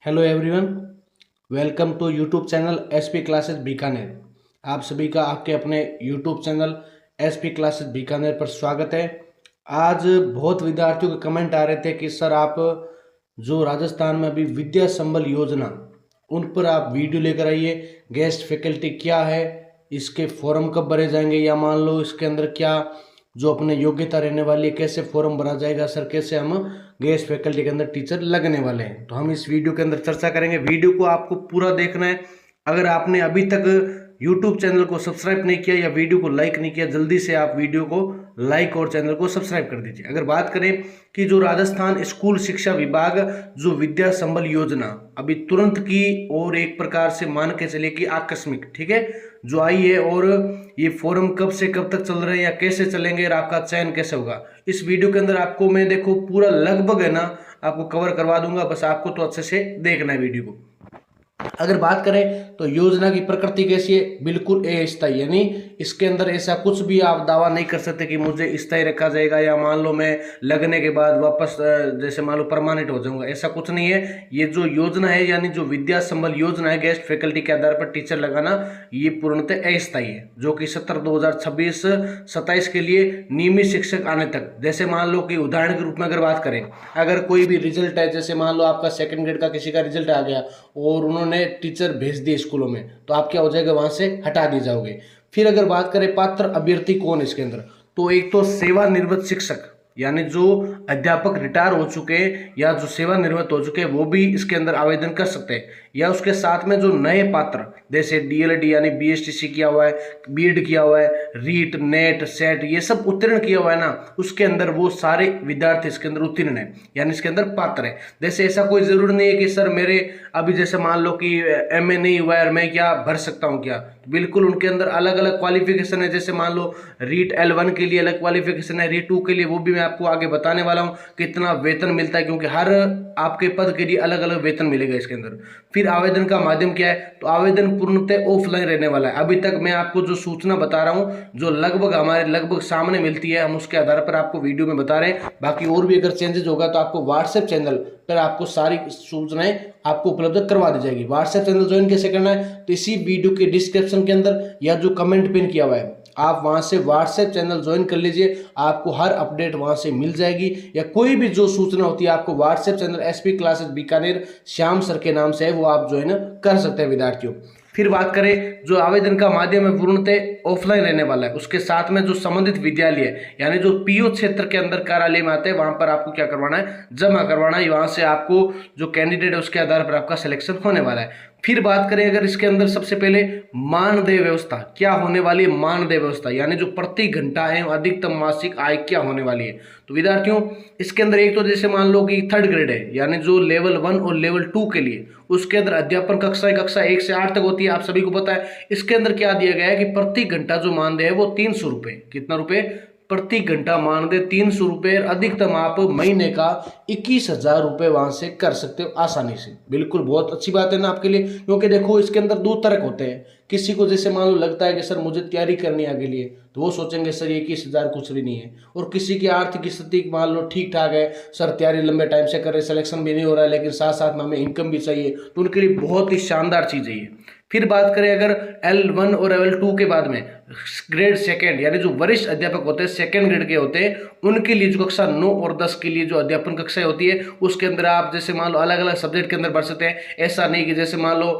Hello everyone, welcome to YouTube channel SP classes Bikaner. आप सभी का आपके अपने YouTube channel SP classes Bikaner पर स्वागत है। आज बहुत विद्यार्थियों के कमेंट आ रहे थे कि सर आप जो राजस्थान में अभी विद्या संबल योजना उन पर आप वीडियो लेकर आइए। गेस्ट फैकल्टी क्या है, इसके फॉर्म कब भरे जाएंगे, या मान लो इसके अंदर क्या जो अपने योग्यता रहने वाली है, कैसे फॉर्म भरा जाएगा सर, कैसे हम गेस्ट फैकल्टी के अंदर टीचर लगने वाले हैं। तो हम इस वीडियो के अंदर चर्चा करेंगे। वीडियो को आपको पूरा देखना है। अगर आपने अभी तक यूट्यूब चैनल को सब्सक्राइब नहीं किया या वीडियो को लाइक नहीं किया, जल्दी से आप वीडियो को लाइक और चैनल को सब्सक्राइब कर दीजिए। अगर बात करें कि जो राजस्थान स्कूल शिक्षा विभाग जो विद्या संबल योजना अभी तुरंत की और एक प्रकार से मान के चले कि आकस्मिक, ठीक है, जो आई है, और ये फॉर्म कब से कब तक चल रहे हैं या कैसे चलेंगे और आपका चयन कैसे होगा, इस वीडियो के अंदर आपको मैं देखो पूरा लगभग है ना आपको कवर करवा दूंगा। बस आपको तो अच्छे से देखना है वीडियो को। अगर बात करें तो योजना की प्रकृति कैसी है, बिल्कुल अस्थायी, यानी इसके अंदर ऐसा कुछ भी आप दावा नहीं कर सकते कि मुझे स्थायी रखा जाएगा या मान लो मैं लगने के बाद वापस जैसे मान लो परमानेंट हो जाऊंगा, ऐसा कुछ नहीं है। ये जो योजना है यानी जो विद्या संबल योजना है गेस्ट फैकल्टी के आधार पर टीचर लगाना, ये पूर्णतः अस्थायी है, जो कि सत्र 2026-27 के लिए नियमित शिक्षक आने तक। जैसे मान लो कि उदाहरण के रूप में अगर बात करें, अगर कोई भी रिजल्ट है, जैसे मान लो आपका सेकंड ग्रेड का किसी का रिजल्ट आ गया और उन्होंने टीचर भेज दिए स्कूलों में, तो आप क्या हो जाएगा, वहां से हटा दिए जाओगे। फिर अगर बात करें पात्र अभ्यर्थी कौन इसके अंदर, तो एक तो सेवानिवृत्त शिक्षक यानी जो अध्यापक रिटायर हो चुके हैं या जो सेवानिवृत्त हो चुके हैं वो भी इसके अंदर आवेदन कर सकते हैं, या उसके साथ में जो नए पात्र जैसे डीएलएड यानी बीएसटीसी किया हुआ है, बीएड किया हुआ है, रीट नेट सेट ये सब उत्तीर्ण किया हुआ है ना, उसके अंदर वो सारे विद्यार्थी इसके अंदर उत्तीर्ण है, यानी इसके अंदर पात्र है। जैसे ऐसा कोई जरूरी नहीं है कि सर मेरे अभी जैसे मान लो कि एमए नहीं हुआ है और मैं क्या भर सकता हूँ क्या, बिल्कुल उनके अंदर अलग अलग क्वालिफिकेशन है। जैसे मान लो रीट L1 के लिए अलग क्वालिफिकेशन है, रीट 2 के लिए, वो भी मैं आपको आगे बताने वाला हूँ कितना वेतन मिलता है, क्योंकि हर आपके पद के लिए अलग अलग वेतन मिलेगा इसके अंदर। फिर आवेदन का माध्यम क्या है, तो आवेदन पूर्णतः ऑफलाइन रहने वाला है। अभी तक मैं आपको जो सूचना बता रहा हूँ जो लगभग हमारे लगभग सामने मिलती है, हम उसके आधार पर आपको वीडियो में बता रहे हैं। बाकी और भी अगर चेंजेस होगा तो आपको व्हाट्सएप चैनल पर आपको सारी सूचनाएं आपको उपलब्ध करवा दी जाएगी। व्हाट्सएप चैनल ज्वाइन कैसे करना है, तो इसी वीडियो के डिस्क्रिप्शन के अंदर या जो कमेंट पिन किया हुआ है आप वहां से व्हाट्सएप चैनल ज्वाइन कर लीजिए, आपको हर अपडेट वहां से मिल जाएगी। या कोई भी जो सूचना होती है आपको WhatsApp channel SP classes Bikaner Shyam sir के नाम से है, वो आप ज्वाइन कर सकते हैं विद्यार्थियों। फिर बात करें जो आवेदन का माध्यम है पूर्णतः ऑफलाइन रहने वाला है, उसके साथ में जो संबंधित विद्यालय यानी जो पीओ क्षेत्र के अंदर कार्यालय में आते हैं वहां पर आपको क्या करवाना है, जमा करवाना है। वहां से आपको जो कैंडिडेट है उसके आधार पर आपका सिलेक्शन होने वाला है। फिर बात करें अगर इसके अंदर सबसे पहले मानदेय व्यवस्था क्या होने वाली है, मानदेय व्यवस्था यानी जो प्रति घंटा है अधिकतम मासिक आय क्या होने वाली है। तो विद्यार्थियों इसके अंदर एक तो जैसे मान लो कि थर्ड ग्रेड है यानी जो लेवल 1 और लेवल 2 के लिए, उसके अंदर अध्यापन कक्षा 1 से 8 तक होती है, आप सभी को पता है। इसके अंदर क्या दिया गया है कि प्रति घंटा जो मानदेय है वो 300 रुपये, कितना रुपये प्रति घंटा मानदेय 300 रुपये, अधिकतम आप महीने का 21,000 रुपये वहां से कर सकते हो आसानी से। बिल्कुल बहुत अच्छी बात है ना आपके लिए, क्योंकि देखो इसके अंदर दो तरह होते हैं। किसी को जैसे मान लो लगता है कि सर मुझे तैयारी करनी है आगे लिए, तो वो सोचेंगे सर 21,000 कुछ भी नहीं है। और किसी की आर्थिक स्थिति मान लो ठीक ठाक है, सर तैयारी लंबे टाइम से कर रहे, सिलेक्शन भी नहीं हो रहा है, लेकिन साथ साथ में हमें इनकम भी चाहिए, तो उनके लिए बहुत ही शानदार चीज़ है ये। फिर बात करें अगर L1 और L2 के बाद में ग्रेड सेकेंड यानी जो वरिष्ठ अध्यापक होते हैं सेकेंड ग्रेड के होते हैं, उनके लिए जो कक्षा 9 और 10 के लिए जो अध्यापन कक्षाएं होती है उसके अंदर आप जैसे मान लो अलग अलग सब्जेक्ट के अंदर बढ़ सकते हैं। ऐसा नहीं कि जैसे मान लो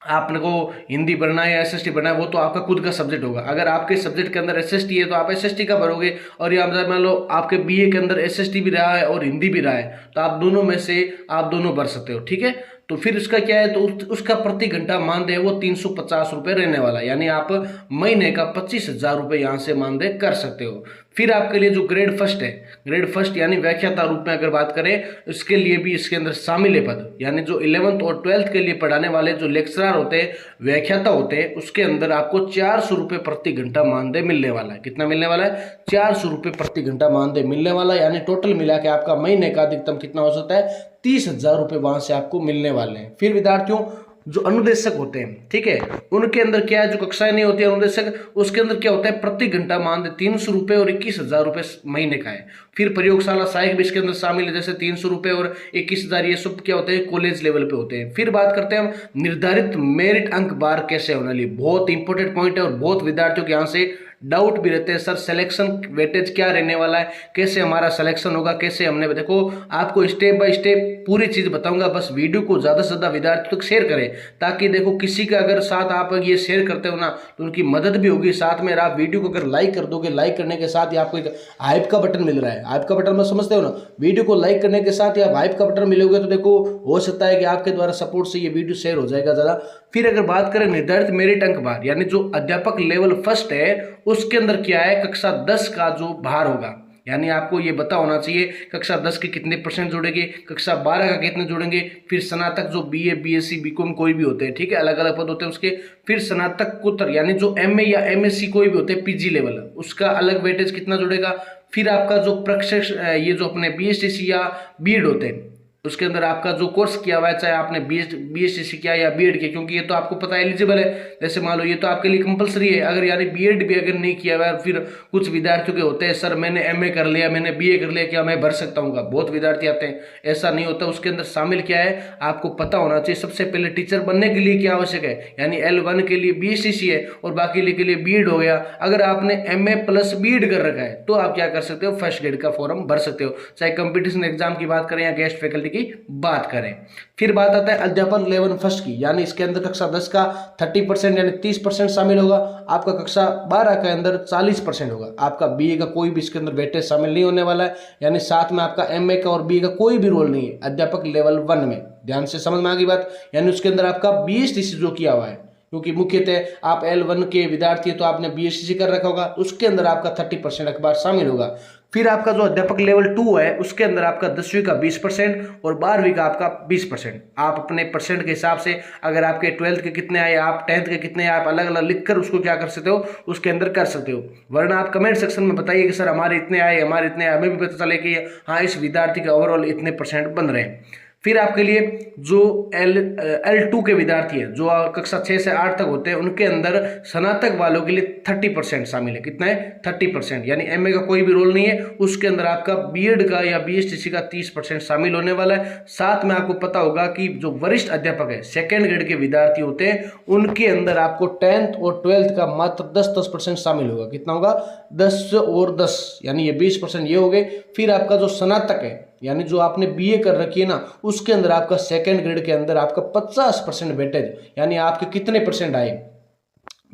आपने को हिंदी पढ़ना है या एसएसटी पढ़ना है, वो तो आपका खुद का सब्जेक्ट होगा। अगर आपके सब्जेक्ट के अंदर एसएसटी है तो आप एसएसटी का भरोगे, और या मान लो आपके बीए के अंदर एसएसटी भी रहा है और हिंदी भी रहा है, तो आप दोनों में से आप दोनों भर सकते हो, ठीक है। तो फिर उसका क्या है, तो उसका प्रति घंटा मानदेय वो 350 रुपये रहने वाला, यानी आप महीने का 25,000 रुपये यहाँ से मानदेय कर सकते हो। फिर आपके लिए जो ग्रेड फर्स्ट है, ग्रेड फर्स्ट यानी व्याख्याता रूप में अगर बात करें, इसके लिए भी इसके अंदर शामिल है पद, यानी जो 11th और 12th के लिए पढ़ाने वाले जो लेक्चरर होते हैं, व्याख्याता होते हैं, उसके अंदर आपको 400 रुपये प्रति घंटा मानदेय मिलने वाला है। कितना मिलने वाला है, 400 रुपये प्रति घंटा मानदेय मिलने वाला है, यानी टोटल मिला के आपका महीने का अधिकतम कितना हो सकता है, 30,000 रुपये वहां से आपको मिलने वाले हैं। फिर विद्यार्थियों जो अनुदेशक होते हैं, ठीक है, उनके अंदर क्या है, जो कक्षाएं नहीं होती अनुदेशक, उसके अंदर क्या होता है, प्रति घंटा मान दे 300 रुपये और 21,000 रुपये महीने का है। फिर प्रयोगशाला सहायक भी इसके अंदर शामिल है, जैसे 300 रुपये और 21,000, ये सब क्या होते हैं, कॉलेज लेवल पे होते हैं। फिर बात करते हैं हम निर्धारित मेरिट अंक बार कैसे होने वाली, बहुत इंपॉर्टेंट पॉइंट है और बहुत विद्यार्थियों के यहाँ से डाउट भी रहते हैं, सर सिलेक्शन वेटेज क्या रहने वाला है, कैसे हमारा सिलेक्शन होगा, कैसे हमने, देखो आपको स्टेप बाय स्टेप पूरी चीज बताऊंगा, बस वीडियो को ज्यादा से ज्यादा विद्यार्थियों तक शेयर करें, ताकि देखो किसी का अगर साथ आप ये शेयर करते हो ना तो उनकी मदद भी होगी। साथ में आप वीडियो को अगर लाइक कर दोगे, लाइक करने के साथ ही आपको एक हाइप का बटन मिल रहा है, हाइप का बटन में समझते हो ना, वीडियो को लाइक करने के साथ ही आप हाइप का बटन मिलोगे तो देखो हो सकता है कि आपके द्वारा सपोर्ट से ये वीडियो शेयर हो जाएगा ज्यादा। फिर अगर बात करें निर्धारित मेरिट अंक भार, यानी जो अध्यापक लेवल फर्स्ट है उसके अंदर क्या है, कक्षा 10 का जो भार होगा, यानी आपको ये पता होना चाहिए कक्षा 10 के कितने परसेंट जुड़ेंगे, कक्षा 12 का कितने जुड़ेंगे, फिर स्नातक जो बीए बीएससी बीकॉम कोई भी होते हैं, ठीक है, अलग अलग पद होते हैं उसके, फिर स्नातकोत्तर यानी जो एमए या एमएससी कोई भी होते हैं पीजी लेवल, उसका अलग वेटेज कितना जुड़ेगा। फिर आपका जो प्रशिक्ष ये जो अपने बीएसटीसी या बीएड होते हैं उसके अंदर आपका जो कोर्स किया हुआ है, चाहे आपने बीएससी किया या बीएड किया, क्योंकि ये तो आपको पता एलिजिबल है, जैसे मान लो ये तो आपके लिए कंपलसरी है, अगर यानी बीएड भी अगर नहीं किया हुआ है, फिर कुछ विद्यार्थियों के होते हैं सर मैंने एमए कर लिया, मैंने बीए कर लिया, क्या मैं भर सकता हूँ, बहुत विद्यार्थी आते हैं, ऐसा नहीं होता। उसके अंदर शामिल क्या है आपको पता होना चाहिए। सबसे पहले टीचर बनने के लिए क्या आवश्यक है, यानी L1 के लिए बीएससी है और बाकी के लिए बीएड हो गया। अगर आपने एमए प्लस बीएड कर रखा है तो आप क्या कर सकते हो, फर्स्ट ग्रेड का फॉर्म भर सकते हो, चाहे कंपटीशन एग्जाम की बात करें या गेस्ट फैकल्टी की बात करें। फिर बात आता है अध्यापन लेवल फर्स्ट की, यानी इसके अंदर कक्षा 10 का 30% यानी 30% शामिल होगा, आपका कक्षा 12 के अंदर 40% होगा, आपका बीए का कोई भी इसके अंदर वेटेज शामिल नहीं होने वाला है, यानी साथ में आपका एमए का और बीए का कोई भी रोल नहीं है अध्यापक लेवल 1 में। ध्यान से समझ में आ गई बात, यानी उसके अंदर आपका बीएसटीसी जो किया हुआ है, क्योंकि मुख्यतः आप L1 के विद्यार्थी है तो आपने बीएससी कर रखा होगा, उसके अंदर आपका 30% अखबार शामिल होगा। फिर आपका जो अध्यापक लेवल 2 है उसके अंदर आपका 10वीं का 20% और 12वीं का आपका 20%। आप अपने परसेंट के हिसाब से अगर आपके 12th के कितने आए, आप 10th के कितने आए, आप अलग अलग लिखकर उसको क्या कर सकते हो, उसके अंदर कर सकते हो। वरना आप कमेंट सेक्शन में बताइए कि सर हमारे इतने आए, हमारे इतने आए, हमें भी पता चले कि हाँ इस विद्यार्थी के ओवरऑल इतने परसेंट बन रहे हैं। फिर आपके लिए जो L2 के विद्यार्थी हैं जो कक्षा 6 से 8 तक होते हैं उनके अंदर स्नातक वालों के लिए 30% शामिल है। कितना है, 30%, यानी एमए का कोई भी रोल नहीं है, उसके अंदर आपका बीएड का या बीएसटीसी का 30% शामिल होने वाला है। साथ में आपको पता होगा कि जो वरिष्ठ अध्यापक है सेकेंड ग्रेड के विद्यार्थी होते हैं उनके अंदर आपको 10th और 12th का मात्र 10% शामिल होगा। कितना होगा, 10 और 10, यानी ये 20% ये हो गए। फिर आपका जो स्नातक है यानी जो आपने बीए कर रखी है ना, उसके अंदर आपका सेकेंड ग्रेड के अंदर आपका 50% वेटेज, यानी आपके कितने परसेंट आए,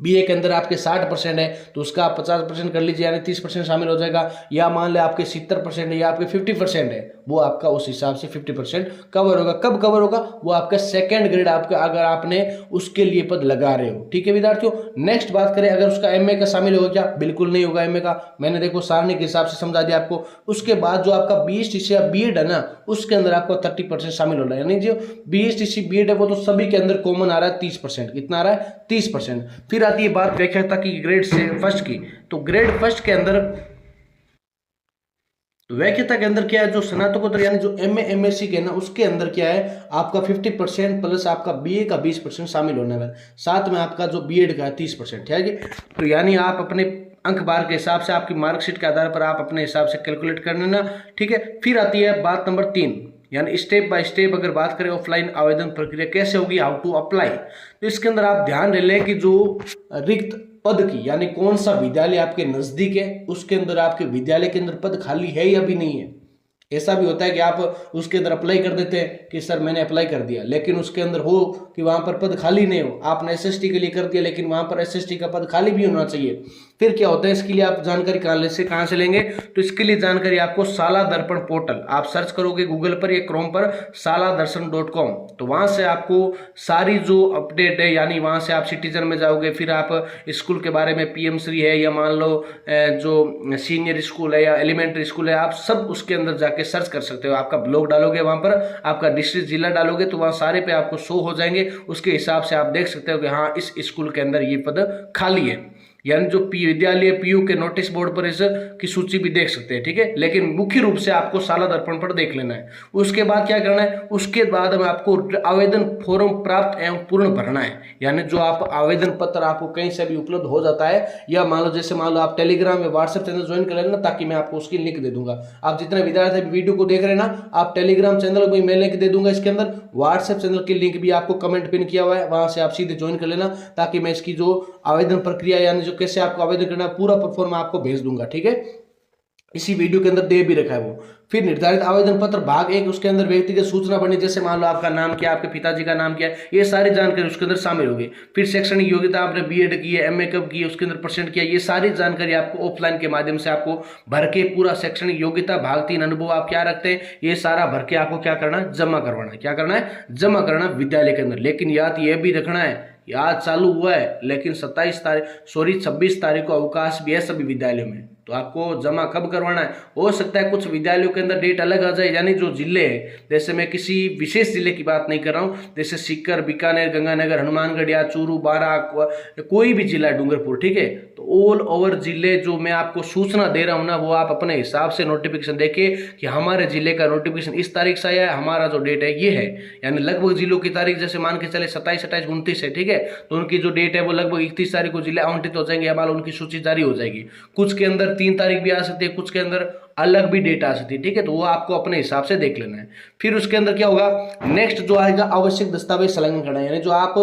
बीए के अंदर आपके 60% है तो उसका आप 50% कर लीजिए, यानी 30% शामिल हो जाएगा। या मान ले आपके 70% है या आपके 50% है, वो आपका उस हिसाब से 50% कवर होगा। कब कवर होगा, वो आपका सेकंड ग्रेड आपका अगर आपने उसके लिए पद लगा रहे हो। ठीक है विद्यार्थियों, नेक्स्ट बात करें अगर उसका एमए का शामिल होगा क्या, बिल्कुल नहीं होगा एमए का, मैंने देखो सारणी के हिसाब से समझा दिया आपको। उसके बाद जो आपका बीएसटीसी या बीएड है ना, उसके अंदर आपको 30% शामिल हो रहा है, यानी जो बीएसटीसी बीएड है वो तो सभी के अंदर कॉमन आ रहा है 30%। कितना आ रहा है, 30%। फिर आती है बात व्याख्याता की ग्रेड से फर्स्ट की, तो ग्रेड फर्स्ट के अंदर व्याख्याता के अंदर क्या है, जो स्नातकोत्तर यानी जो एमए एमएससी के ना, उसके अंदर क्या है आपका 50% प्लस आपका बीए का 20% शामिल होने वाला है, साथ में आपका जो बीएड का है 30%। ठीक है, तो यानी आप अपने अंक बार के हिसाब से आपकी मार्कशीट के आधार पर आप अपने हिसाब से कैलकुलेट कर लेना। ठीक है, फिर आती है बात नंबर 3, यानी स्टेप बाय स्टेप अगर बात करें ऑफलाइन आवेदन प्रक्रिया कैसे होगी, हाउ टू अप्लाई। तो इसके अंदर आप ध्यान लें कि जो रिक्त पद की, यानी कौन सा विद्यालय आपके नजदीक है, उसके अंदर आपके विद्यालय के अंदर पद खाली है या भी नहीं है। ऐसा भी होता है कि आप उसके अंदर अप्लाई कर देते हैं कि सर मैंने अप्लाई कर दिया, लेकिन उसके अंदर हो कि वहां पर पद खाली नहीं हो, आपने एसएसटी के लिए कर दिया लेकिन वहां पर एसएसटी का पद खाली भी होना चाहिए। फिर क्या होता है, इसके लिए आप जानकारी कहाँ से लेंगे, तो इसके लिए जानकारी आपको शाला दर्पण पोर्टल, आप सर्च करोगे गूगल पर या क्रोम पर शालादर्शन.com, तो वहां से आपको सारी जो अपडेट है, यानी वहां से आप सिटीजन में जाओगे, फिर आप स्कूल के बारे में पीएम श्री है या मान लो जो सीनियर स्कूल है या एलिमेंट्री स्कूल है, आप सब उसके अंदर जाके सर्च कर सकते हो। आपका ब्लॉग डालोगे वहां पर, आपका डिस्ट्रिक्ट जिला डालोगे तो वहां सारे पे आपको शो हो जाएंगे, उसके हिसाब से आप देख सकते हो कि हाँ इस स्कूल के अंदर ये पद खाली है। यानी जो विद्यालय पीयू के नोटिस बोर्ड पर इसकी सूची भी देख सकते हैं, ठीक है। लेकिन मुख्य रूप से आपको साला दर्पण पर देख लेना है। उसके बाद क्या करना है, उसके बाद में आपको आवेदन फॉर्म प्राप्त एवं पूर्ण भरना है। यानी जो आप आवेदन पत्र आपको कहीं से भी उपलब्ध हो जाता है, या मान लो जैसे मान लो आप टेलीग्राम या व्हाट्सएप चैनल ज्वाइन कर लेना, ताकि मैं आपको उसकी लिंक दे दूंगा। आप जितने विद्यार्थी वीडियो को देख रहे हैं ना, आप टेलीग्राम चैनल को मैं लिंक दे दूंगा इसके अंदर, व्हाट्सएप चैनल की लिंक भी आपको कमेंट पिन किया हुआ है, वहां से आप सीधे ज्वाइन कर लेना, ताकि मैं इसकी जो आवेदन प्रक्रिया यानी जो कैसे आपको आवेदन करना है पूरा परफॉर्म आपको भेज दूंगा, ठीक है। इसी वीडियो के अंदर दे भी रखा है वो। फिर निर्धारित आवेदन पत्र भाग 1, उसके अंदर व्यक्तिगत सूचना भरनी, जैसे मान लो आपका नाम क्या, आपके पिताजी का नाम क्या है, ये सारी जानकारी उसके अंदर शामिल होगी। फिर शैक्षणिक योग्यता, आपने बीएड की है, एमए कब की है, उसके अंदर परसेंट किया, ये सारी जानकारी आपको ऑफलाइन के माध्यम से आपको भर के पूरा शैक्षणिक योग्यता भाग 3 अनुभव आप क्या रखते हैं, ये सारा भर के आपको क्या करना है, जमा करवाना है। क्या करना है, जमा करना विद्यालय के अंदर। लेकिन याद ये भी रखना है, आज चालू हुआ है लेकिन 26 तारीख को अवकाश भी है सभी विद्यालयों में, तो आपको जमा कब करवाना है। हो सकता है कुछ विद्यालयों के अंदर डेट अलग आ जाए, यानी जो जिले हैं, जैसे मैं किसी विशेष जिले की बात नहीं कर रहा हूँ, जैसे सीकर, बीकानेर, गंगानगर, हनुमानगढ़ या चूरू, बारा, कोई भी जिला, डूंगरपुर, ठीक है। तो ऑल ओवर जिले जो मैं आपको सूचना दे रहा हूँ ना, वो आप अपने हिसाब से नोटिफिकेशन देखे कि हमारे जिले का नोटिफिकेशन इस तारीख से आया है, हमारा जो डेट है ये है। यानी लगभग जिलों की तारीख जैसे मान के चले 27, 28, 29 है, ठीक है। तो उनकी जो डेट है वो लगभग 31 तारीख को जिले आवंटित हो जाएंगे, या उनकी सूची जारी हो जाएगी। कुछ के अंदर 3 तारीख भी आ सकती है, कुछ के अंदर अलग भी डेट आ सकती है, ठीक है। तो वो आपको अपने हिसाब से देख लेना है। फिर उसके अंदर क्या होगा, नेक्स्ट जो आएगा, आवश्यक दस्तावेज संलग्न करना है। यानी जो आप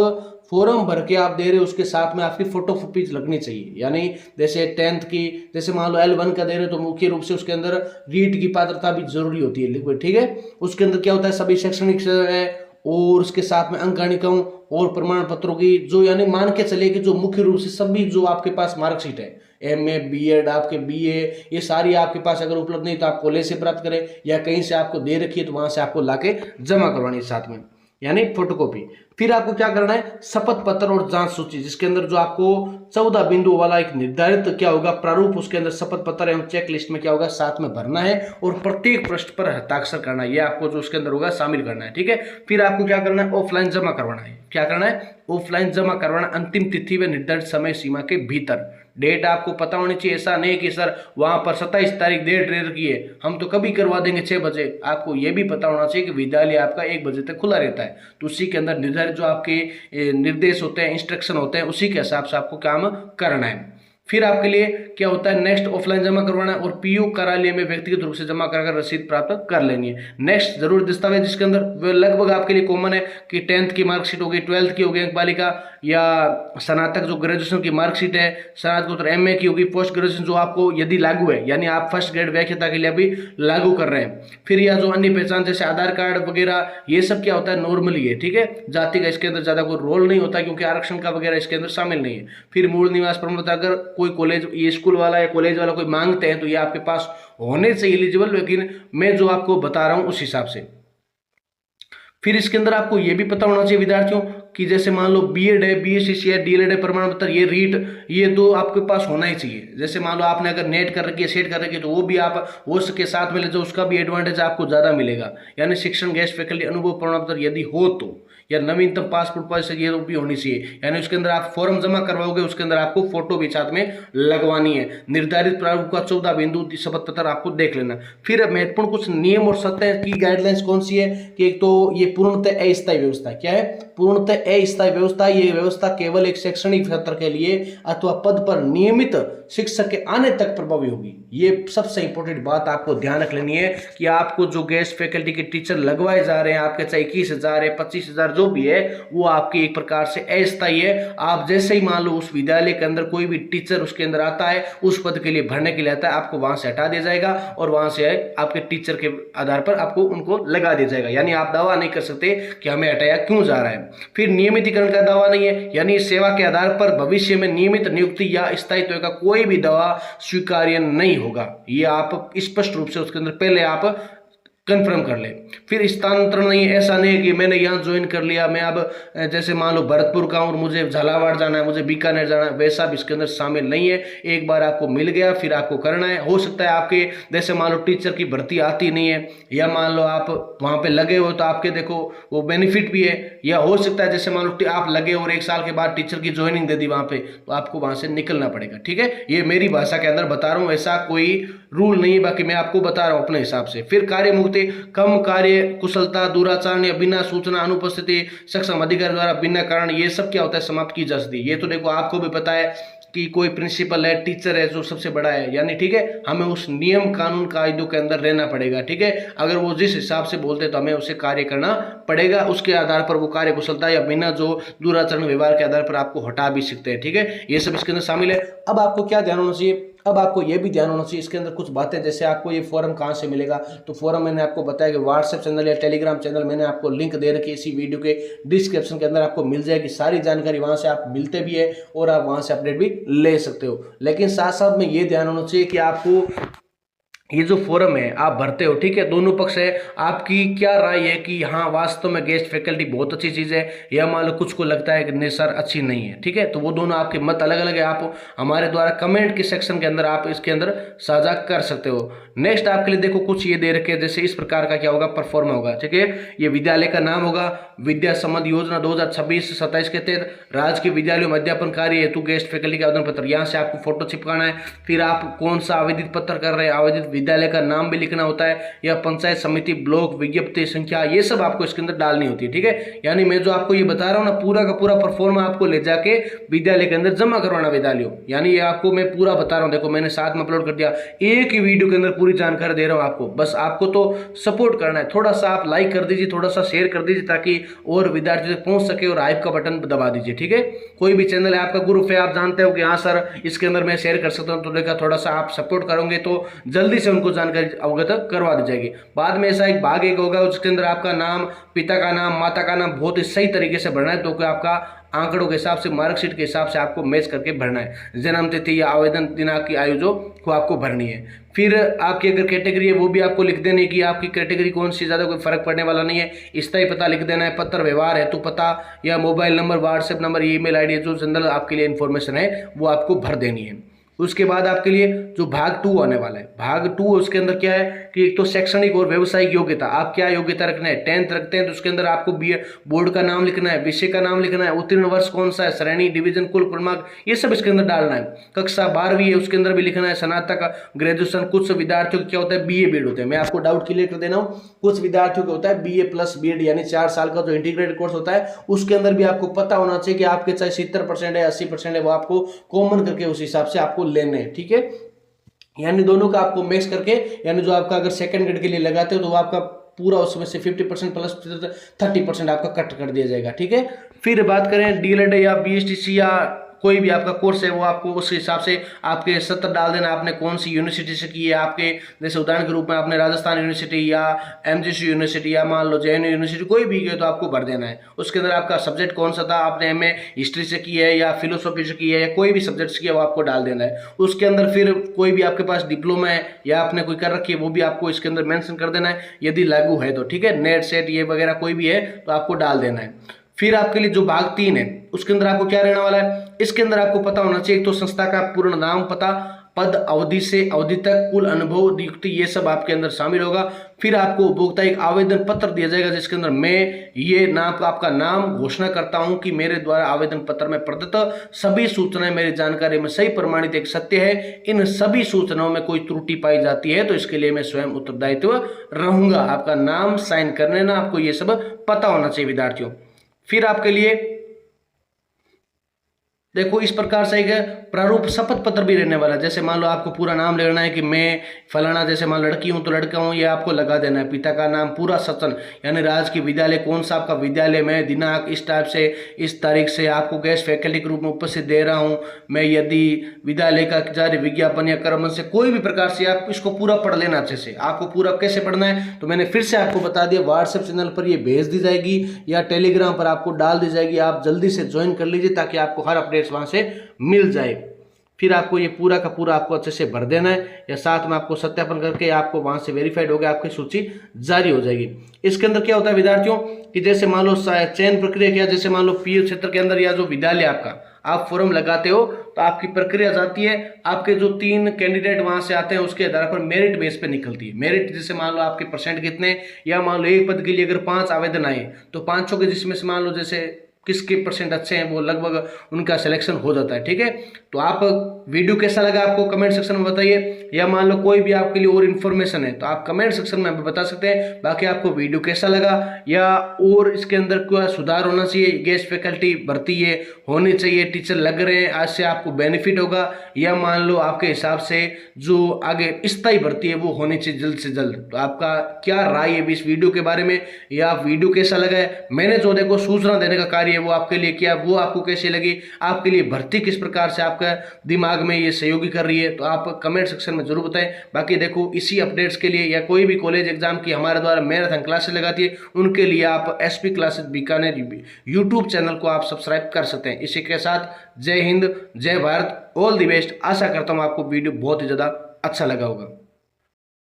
फॉर्म भर के आप दे रहे हो उसके साथ में आपकी फोटो कॉपीज लगनी चाहिए। यानी जैसे 10th की, जैसे मान लो L1 का दे रहे हो, तो मुख्य रूप से उसके अंदर रीट की पात्रता भी जरूरी होती है, ठीक है। उसके अंदर क्या होता है, सभी शैक्षणिक है और उसके साथ में अंकगणिकाओं और प्रमाण पत्रों की जो, यानी मान के चले कि जो मुख्य रूप से सभी जो आपके पास मार्कशीट है, एमए, बीएड, आपके बीए, ये सारी आपके पास अगर उपलब्ध नहीं तो आप कॉलेज से प्राप्त करें, या कहीं से आपको दे रखी है तो वहां से आपको लाके जमा करवानी है साथ में, यानी फोटोकॉपी। फिर आपको क्या करना है, शपथ पत्र और जांच सूची, जिसके अंदर जो आपको 14 बिंदु वाला एक निर्धारित क्या होगा प्रारूप, उसके अंदर शपथ पत्र एवं चेक लिस्ट में क्या होगा साथ में भरना है, और प्रत्येक पृष्ठ पर हस्ताक्षर करना है, ये आपको जो उसके अंदर होगा शामिल करना है, ठीक है। फिर आपको क्या करना है, ऑफलाइन जमा करवाना है। क्या करना है, ऑफलाइन जमा करवाना, अंतिम तिथि व निर्धारित समय सीमा के भीतर। डेट आपको पता होनी चाहिए, ऐसा नहीं कि सर वहां पर 27 तारीख डेट दे रखी है, हम तो कभी करवा देंगे 6 बजे। आपको यह भी पता होना चाहिए कि विद्यालय आपका 1 बजे तक खुला रहता है, तो उसी के अंदर निर्धारित जो आपके निर्देश होते हैं, इंस्ट्रक्शन होते हैं, उसी के हिसाब से आपको काम करना है। फिर आपके लिए क्या होता है, नेक्स्ट ऑफलाइन जमा करवाना है, और पीयू कार्यालय में व्यक्तिगत रूप से जमा कर रसीद प्राप्त कर लेनी है। नेक्स्ट जरूर दस्तावेज जिसके अंदर वो लगभग आपके लिए कॉमन है कि 10th की मार्कशीट होगी, 12th की होगी अंकबालिका, या स्नातक जो ग्रेजुएशन की मार्कशीट है, स्नातकोत्तर एमए की होगी, पोस्ट ग्रेजुएशन जो आपको यदि लागू है, यानी आप फर्स्ट ग्रेड व्याख्याता के लिए अभी लागू कर रहे हैं। फिर या जो अन्य पहचान जैसे आधार कार्ड वगैरह, ये सब क्या होता है नॉर्मली है, ठीक है। जाति का इसके अंदर ज्यादा कोई रोल नहीं होता, क्योंकि आरक्षण का वगैरह इसके अंदर शामिल नहीं है। फिर मूल निवास प्रमाण पत्र, अगर कोई कॉलेज, ये स्कूल वाला या कॉलेज वाला कोई मांगते हैं तो ये आपके पास होने से एलिजिबल, लेकिन मैं जो आपको बता रहा हूं उस हिसाब से। फिर इसके अंदर आपको यह भी पता होना चाहिए विद्यार्थियों कि जैसे मान लो बीएड है, बीएससी है, डीएलएड है, प्रमाण पत्र, ये रीट, ये तो आपके पास होना ही चाहिए। जैसे मान लो आपने अगर नेट कर रखी है, सेट कर रखी है, तो वो भी आप वो के साथ में ले जाओ, उसका भी एडवांटेज आपको ज्यादा मिलेगा। यानी शिक्षण गेस्ट फैकल्टी अनुभव प्रमाण पत्र यदि हो तो, या नवीनतम पासपोर्ट पास ये भी होनी चाहिए। यानी उसके अंदर आप फॉर्म जमा करवाओगे, उसके अंदर आपको फोटो भी साथ में लगवानी है। निर्धारित प्रारूप का 14 बिंदु शपथ पत्र आपको देख लेना। फिर महत्वपूर्ण कुछ नियम और सत्य की गाइडलाइंस कौन सी है कि एक तो ये पूर्णतः अस्थायी व्यवस्था। क्या है, पूर्णतः अस्थायी व्यवस्था। ये व्यवस्था केवल एक शैक्षणिक सत्र के लिए अथवा पद पर नियमित शिक्षक के आने तक प्रभावी होगी। ये सबसे इंपॉर्टेंट बात आपको ध्यान रख लेनी है कि आपको जो गेस्ट फैकल्टी के टीचर लगवाए जा रहे हैं, आपके चाहे 21,000 है, 25,000 जो भी है, वो आपकी एक प्रकार से अस्थायी है। आप जैसे ही मान लो उस विद्यालय के अंदर कोई भी टीचर उसके अंदर आता है, उस पद के लिए भरने के लिए आता है, आपको वहां से हटा दिया जाएगा और वहां से आपके टीचर के आधार पर आपको उनको लगा दिया जाएगा। यानी आप दावा नहीं कर सकते कि हमें हटाया क्यों जा रहा है। फिर नियमितीकरण का दावा नहीं है, यानी सेवा के आधार पर भविष्य में नियमित नियुक्ति या स्थायित्व का कोई भी दावा स्वीकार्य नहीं होगा। ये आप स्पष्ट रूप से उसके अंदर पहले आप कंफर्म कर ले। फिर स्थानांतरण नहीं है, ऐसा नहीं है कि मैंने यहाँ ज्वाइन कर लिया, मैं अब जैसे मान लो भरतपुर का हूँ और मुझे झालावाड़ जाना है, मुझे बीकानेर जाना है, वैसा भी इसके अंदर शामिल नहीं है। एक बार आपको मिल गया फिर आपको करना है। हो सकता है आपके जैसे मान लो टीचर की भर्ती आती नहीं है, या मान लो आप वहाँ पे लगे हो तो आपके देखो वो बेनिफिट भी है, या हो सकता है जैसे मान लो आप लगे और 1 साल के बाद टीचर की ज्वाइनिंग दे दी वहाँ पे, तो आपको वहाँ से निकलना पड़ेगा। ठीक है, ये मेरी भाषा के अंदर बता रहा हूँ, ऐसा कोई रूल नहीं है, बाकी मैं आपको बता रहा हूँ अपने हिसाब से। फिर कार्य मुक्ति, कम कार्य कुशलता, दुराचार या बिना सूचना, अनुपस्थिति, सक्षम अधिकारी द्वारा बिना कारण, ये सब क्या होता है, समाप्त की जा सकती है। ये तो देखो आपको भी पता है कि कोई प्रिंसिपल है, टीचर है जो सबसे बड़ा है, यानी ठीक है, हमें उस नियम कानून कायदों के अंदर रहना पड़ेगा। ठीक है, अगर वो जिस हिसाब से बोलते हैं तो हमें उसे कार्य करना पड़ेगा, उसके आधार पर वो कार्य कुशलता या बिना जो दुराचरण व्यवहार के आधार पर आपको हटा भी सकते हैं। ठीक है, ये सब इसके अंदर शामिल है। अब आपको क्या ध्यान होना चाहिए, अब आपको ये भी ध्यान होना चाहिए इसके अंदर कुछ बातें, जैसे आपको ये फॉरम कहाँ से मिलेगा, तो फॉरम मैंने आपको बताया कि व्हाट्सएप चैनल या टेलीग्राम चैनल, मैंने आपको लिंक दे रखी है इसी वीडियो के डिस्क्रिप्शन के अंदर, आपको मिल जाएगी सारी जानकारी, वहां से आप मिलते भी है और आप वहां से अपडेट भी ले सकते हो। लेकिन साथ साथ में ये ध्यान होना चाहिए कि आपको ये जो फॉरम है आप भरते हो, ठीक है, दोनों पक्ष है, आपकी क्या राय है कि हाँ वास्तव में गेस्ट फैकल्टी बहुत अच्छी चीज़ है, या मान लो कुछ को लगता है कि नहीं सर अच्छी नहीं है। ठीक है, तो वो दोनों आपके मत अलग अलग है, आप हमारे द्वारा कमेंट के सेक्शन के अंदर आप इसके अंदर साझा कर सकते हो। नेक्स्ट आपके लिए देखो कुछ ये दे रखे हैं, जैसे इस प्रकार का क्या होगा, परफॉर्म होगा। ठीक है, ये विद्यालय का नाम होगा, विद्या संबंध योजना 2026-27 के तहत राजकीय विद्यालयों में अध्यापन कार्य हेतु गेस्ट फैकल्टी का आवेदन पत्र, यहाँ से आपको फोटो चिपकाना है। फिर आप कौन सा आवेदित पत्र कर रहे हैं, आवेदित विद्यालय का नाम भी लिखना होता है, या पंचायत समिति, ब्लॉक, विज्ञप्ति संख्या, ये सब आपको इसके अंदर डालनी होती है। ठीक है, यानी मैं जो आपको ये बता रहा हूँ ना, पूरा का पूरा परफॉर्मा आपको ले जाके विद्यालय के अंदर जमा करवाना विद्यालयों, यानी ये आपको मैं पूरा बता रहा हूँ। देखो मैंने साथ में अपलोड कर दिया, एक ही वीडियो के अंदर पूरी जानकारी दे रहा हूँ आपको, बस आपको तो सपोर्ट करना है। थोड़ा सा आप लाइक कर दीजिए, थोड़ा सा शेयर कर दीजिए, ताकि और विद्यार्थियों तक पहुंच सके, और हाइप का बटन दबा दीजिए। ठीक है, कोई भी चैनल है आपका ग्रुप है, आप जानते हो कि हाँ सर इसके अंदर मैं शेयर कर सकता हूँ, तो देखा थोड़ा सा आप सपोर्ट करोगे तो जल्दी से उनको जानकारी अवगत करवा दी जाएगी। बाद में ऐसा एक भाग एक होगा, उसके अंदर आपका नाम, पिता का नाम, माता का नाम बहुत ही सही तरीके से भरना है, तो आपका आंकड़ों के हिसाब से, मार्कशीट के हिसाब से आपको मैच करके भरना है। जन्म तिथि या आवेदन दिनांक की आयु जो को आपको भरनी है। फिर आपकी अगर कैटेगरी है वो भी आपको लिख देनी है कि आपकी कैटेगरी कौन सी, ज़्यादा कोई फर्क पड़ने वाला नहीं है। स्थायी पता लिख देना है, पत्र व्यवहार हेतु पता या mobile number, WhatsApp number, email ID, जो जनरल आपके लिए इन्फॉर्मेशन है वो आपको भर देनी है। उसके बाद आपके लिए जो भाग 2 आने वाला है, भाग 2 उसके अंदर क्या है कि एक तो शैक्षणिक और व्यवसायिक योग्यता, आप क्या योग्यता रखना है, 10th रखते हैं तो उसके अंदर आपको बोर्ड का नाम लिखना है, विषय का नाम लिखना है, उत्तीर्ण वर्ष कौन सा है, श्रेणी, डिवीजन, कुल क्रमांक, ये सब इसके अंदर डालना है। कक्षा 12वीं है उसके अंदर भी लिखना है, स्नातक, ग्रेजुएशन, कुछ विद्यार्थियों को क्या होता है BA बीएड होते हैं, मैं आपको डाउट क्लियर कर देना हूँ, कुछ विद्यार्थियों को होता है BA प्लस बीएड, यानी 4 साल का जो इंटीग्रेटेड कोर्स होता है, उसके अंदर भी आपको पता होना चाहिए कि आपके चाहे 70% है 80% है, वो आपको कॉमन करके उस हिसाब से आपको लेने हैं। ठीक है, यानी दोनों का आपको मिक्स करके, यानी जो आपका अगर सेकंड ग्रेड के लिए लगाते हो तो वो आपका पूरा उसमें से 50% प्लस 30% आपका कट कर दिया जाएगा। ठीक है, फिर बात करें डीएलएड या BSTC या कोई भी आपका कोर्स है, वो आपको उस हिसाब से आपके सत्र डाल देना, आपने कौन सी यूनिवर्सिटी से की है, आपके जैसे उदाहरण के रूप में आपने राजस्थान यूनिवर्सिटी या MGC यूनिवर्सिटी या मान लो JNU यूनिवर्सिटी कोई भी है तो आपको भर देना है। उसके अंदर आपका सब्जेक्ट कौन सा था, आपने MA हिस्ट्री से की है या फिलोसॉफी से की है या कोई भी सब्जेक्ट से किया, वो आपको डाल देना है। उसके अंदर फिर कोई भी आपके पास डिप्लोमा है या आपने कोई कर रखी है, वो भी आपको इसके अंदर मेंशन कर देना है यदि लागू है तो। ठीक है, नेट सेट ये वगैरह कोई भी है तो आपको डाल देना है। फिर आपके लिए जो भाग 3 है उसके अंदर आपको क्या रहने वाला है, इसके अंदर आपको पता होना चाहिए, एक तो संस्था का पूर्ण नाम, पता, पद, अवधि से अवधि तक, कुल अनुभव, नियुक्ति, ये सब आपके अंदर शामिल होगा। फिर आपको उपभोक्ता एक आवेदन पत्र दिया जाएगा जिसके अंदर मैं ये नाम, आपका नाम घोषणा करता हूं कि मेरे द्वारा आवेदन पत्र में प्रदत्त सभी सूचनाएं मेरी जानकारी में सही प्रमाणित एक सत्य है, इन सभी सूचनाओं में कोई त्रुटि पाई जाती है तो इसके लिए मैं स्वयं उत्तरदायित्व रहूंगा। आपका नाम साइन करने ना, आपको ये सब पता होना चाहिए विद्यार्थियों। फिर आपके लिए देखो इस प्रकार से एक प्रारूप शपथ पत्र भी रहने वाला है। जैसे मान लो आपको पूरा नाम लेना है कि मैं फलाना, जैसे मान लड़की हूं तो लड़का हूं, ये आपको लगा देना है। पिता का नाम, पूरा सचन, यानी राजकीय विद्यालय कौन सा आपका विद्यालय में, दिनांक इस टाइप से, इस तारीख से आपको गेस्ट फैकल्टी के रूप में उपस्थित दे रहा हूं मैं, यदि विद्यालय का जारी विज्ञापन या क्रमश से कोई भी प्रकार से, आप इसको पूरा पढ़ लेना अच्छे से। आपको पूरा कैसे पढ़ना है तो मैंने फिर से आपको बता दिया, व्हाट्सएप चैनल पर ये भेज दी जाएगी या टेलीग्राम पर आपको डाल दी जाएगी, आप जल्दी से ज्वाइन कर लीजिए ताकि आपको हर अपडेट वहां से मिल जाए। फिर आपको ये पूरा का पूरा आपको अच्छे से भर देना है, या साथ में आपको सत्यापन करके आपको वहां से वेरीफाइड हो गया आपकी सूची जारी हो जाएगी। इसके अंदर क्या होता है विद्यार्थियों कि जैसे मान लो चयन प्रक्रिया क्या, जैसे मान लो पीओ क्षेत्र के अंदर या जो विद्यालय आपका आप फॉर्म लगाते हो तो आपकी प्रक्रिया जाती है, आपके जो 3 कैंडिडेट वहां से आते हैं उसके आधार पर मेरिट बेस पे निकलती है। मेरिट जैसे मान लो आपके परसेंट कितने, या मान लो एक पद के लिए अगर 5 आवेदन आए तो 5 के जिसमें से मान लो जैसे किसके परसेंट अच्छे हैं वो लगभग उनका सिलेक्शन हो जाता है। ठीक है, तो आप वीडियो कैसा लगा आपको कमेंट सेक्शन में बताइए, या मान लो कोई भी आपके लिए और इन्फॉर्मेशन है तो आप कमेंट सेक्शन में बता सकते हैं। बाकी आपको वीडियो कैसा लगा, या और इसके अंदर क्या सुधार होना चाहिए, गेस्ट फैकल्टी भर्ती है होनी चाहिए, टीचर लग रहे हैं आज से आपको बेनिफिट होगा, या मान लो आपके हिसाब से जो आगे स्थायी भर्ती है वो होनी चाहिए जल्द से जल्द, तो आपका क्या राय है इस वीडियो के बारे में, या वीडियो कैसा लगा है, मैंने जो देखो सूचना देने का कार्य है वो आपके लिए किया, वो आपको कैसी लगी, आपके लिए भर्ती किस प्रकार से आपका दिमाग में ये सहयोगी कर रही है, तो आप कमेंट सेक्शन में जरूर बताएं। बाकी देखो इसी अपडेट्स के लिए या कोई भी कॉलेज एग्जाम की हमारे द्वारा मैराथन क्लासेस लगाती है उनके लिए आप SP classes Bikaner YouTube channel को आप सब्सक्राइब कर सकते हैं। इसी के साथ जय हिंद, जय भारत, ऑल द बेस्ट। आशा करता हूँ आपको वीडियो बहुत ही ज़्यादा अच्छा लगा होगा।